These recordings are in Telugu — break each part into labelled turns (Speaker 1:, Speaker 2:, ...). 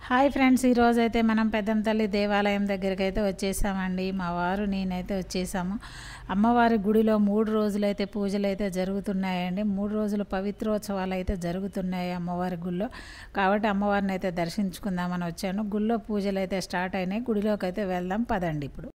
Speaker 1: హాయ్ ఫ్రెండ్స్, ఈరోజైతే మనం పెద్దంతల్లి దేవాలయం దగ్గరికైతే వచ్చేసామండి. మా వారు నేనైతే వచ్చేసాము. అమ్మవారి గుడిలో 3 రోజులైతే పూజలైతే జరుగుతున్నాయండి. 3 రోజులు పవిత్రోత్సవాలు అయితే జరుగుతున్నాయి అమ్మవారి గుడిలో. కాబట్టి అమ్మవారిని అయితే దర్శించుకుందామని వచ్చాను. గుడిలో పూజలు అయితే స్టార్ట్ అయినాయి. గుడిలోకి అయితే వెళ్దాం పదండి. ఇప్పుడు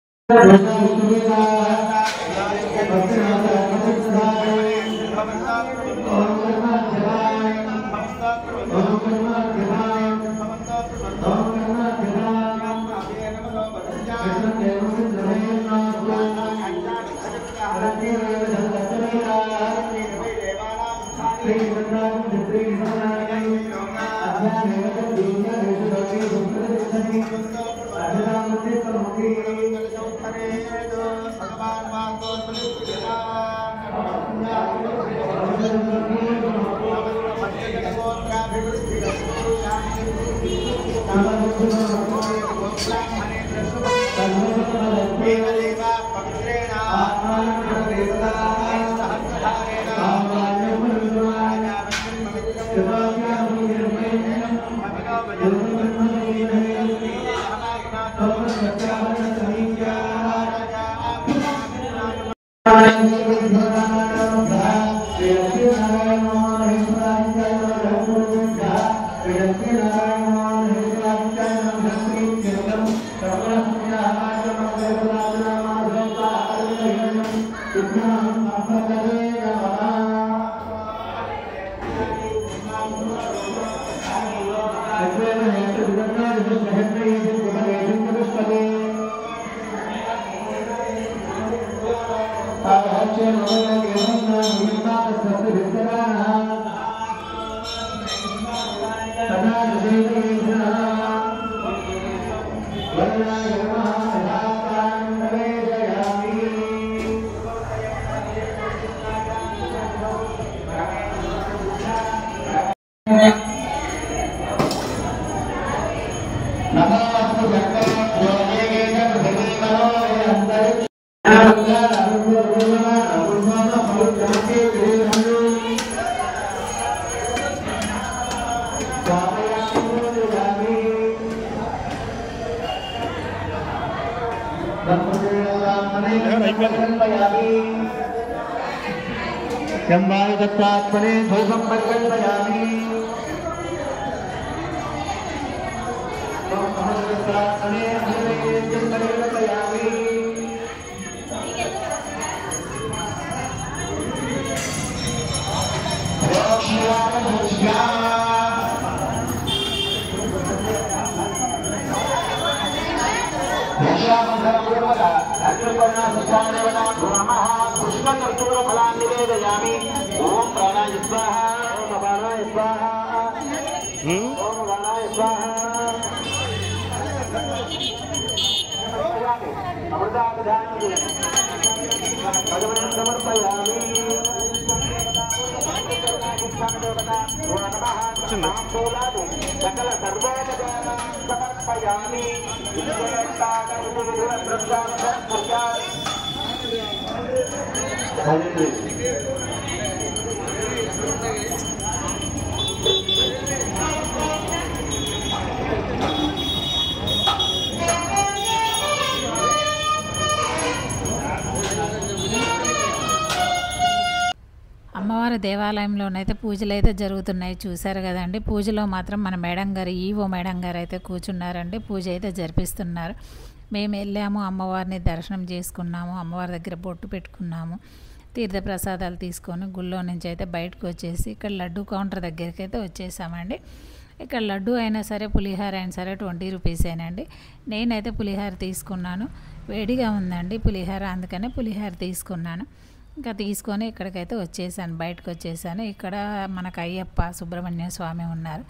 Speaker 2: चंबायुदत्तात्मने धूपं परिकल्पयामि चंबायुदत्तात्मने धूपं परिकल्पयामि निवेदयामि। ओम प्राणाय स्वाहा, ओम अपानाय स्वाहा, ओम उदानाय स्वाहा। अमृताभिधाने भगवन् समर्पयामि। सकल सर्वोपचारान् समर्पयामि।
Speaker 1: అమ్మవారి దేవాలయంలోనైతే పూజలు అయితే జరుగుతున్నాయి. చూశారు కదండి. పూజలో మాత్రం మన మేడం గారు, ఈవో మేడం గారు అయితే కూర్చున్నారండి. పూజ అయితే జరిపిస్తున్నారు. మేము వెళ్ళాము, అమ్మవారిని దర్శనం చేసుకున్నాము, అమ్మవారి దగ్గర బొట్టు పెట్టుకున్నాము, తీర్థప్రసాదాలు తీసుకొని గుళ్ళో నుంచి అయితే బయటకు వచ్చేసి ఇక్కడ లడ్డు కౌంటర్ దగ్గరికి అయితే వచ్చేసామండి. ఇక్కడ లడ్డు అయినా సరే, పులిహార అయినా సరే 20 రూపీసేనండి. నేనైతే పులిహార తీసుకున్నాను. వేడిగా ఉందండి పులిహార, అందుకనే పులిహార తీసుకున్నాను. ఇంకా తీసుకొని ఇక్కడికైతే వచ్చేసాను, బయటకు వచ్చేసాను. ఇక్కడ మనకు అయ్యప్ప సుబ్రహ్మణ్య స్వామి ఉన్నారు.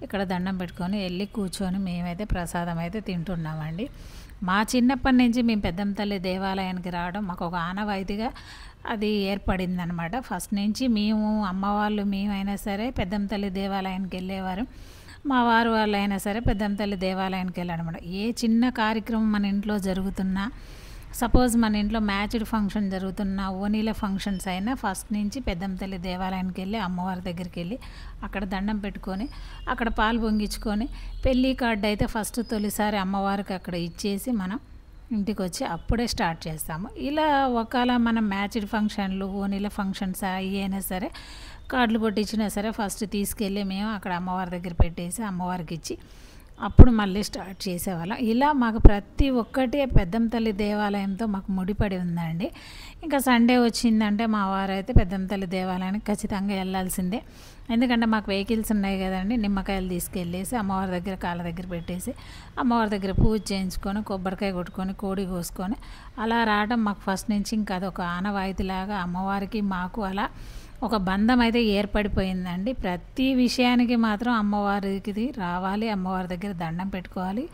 Speaker 1: ఇక్కడ దండం పెట్టుకొని వెళ్ళి కూర్చొని మేమైతే ప్రసాదం అయితే తింటున్నామండి. మా చిన్నప్పటి నుంచి మేము పెద్దంతల్లి దేవాలయానికి రావడం మాకు ఒక ఆనవాయితీగా అది ఏర్పడిందనమాట. ఫస్ట్ నుంచి మేము అమ్మ వాళ్ళు మేమైనా సరే పెద్దంతల్లి దేవాలయానికి వెళ్ళేవారు. మా వారు వాళ్ళైనా సరే పెద్దంతల్లి దేవాలయానికి వెళ్ళారనమాట. ఏ చిన్న కార్యక్రమం మన ఇంట్లో జరుగుతున్నా సపోజ్ మన ఇంట్లో మ్యాచ్డ్ ఫంక్షన్ జరుగుతున్న ఓనీల ఫంక్షన్స్ అయినా ఫస్ట్ నుంచి పెద్దమ్మ తల్లి దేవాలయానికి వెళ్ళి అమ్మవారి దగ్గరికి వెళ్ళి అక్కడ దండం పెట్టుకొని అక్కడ పాలు పొంగించుకొని పెళ్ళి కార్డు అయితే ఫస్ట్ తొలిసారి అమ్మవారికి అక్కడ ఇచ్చేసి మనం ఇంటికి వచ్చి అప్పుడే స్టార్ట్ చేస్తాము. ఇలా ఒకవేళ మనం మ్యాచ్డ్ ఫంక్షన్లు ఓనీల ఫంక్షన్స్ అయినా సరే కార్డులు కొట్టించినా సరే ఫస్ట్ తీసుకెళ్ళి మేము అక్కడ అమ్మవారి దగ్గర పెట్టేసి అమ్మవారికి ఇచ్చి అప్పుడు మళ్ళీ స్టార్ట్ చేసేవాళ్ళం. ఇలా మాకు ప్రతి ఒక్కటి పెద్దమ్మ తల్లి దేవాలయంతో మాకు ముడిపడి ఉందండి. ఇంకా సండే వచ్చిందంటే మా వారైతే పెద్దమ్మ తల్లి దేవాలయానికి ఖచ్చితంగా వెళ్ళాల్సిందే. ఎందుకంటే మాకు వెహికల్స్ ఉన్నాయి కదండి. నిమ్మకాయలు తీసుకెళ్ళేసి అమ్మవారి దగ్గర కాళ్ళ దగ్గర పెట్టేసి అమ్మవారి దగ్గర పూజ చేయించుకొని కొబ్బరికాయ కొట్టుకొని కోడి కోసుకొని అలా రావడం మాకు ఫస్ట్ నుంచి ఇంకా అదొక ఆనవాయితీలాగా అమ్మవారికి మాకు అలా ఒక బంధం అయితే ఏర్పడిపోయిందండి. ప్రతి విషయానికి మాత్రం అమ్మవారికి రావాలి, అమ్మవారి దగ్గర దండం పెట్టుకోవాలి,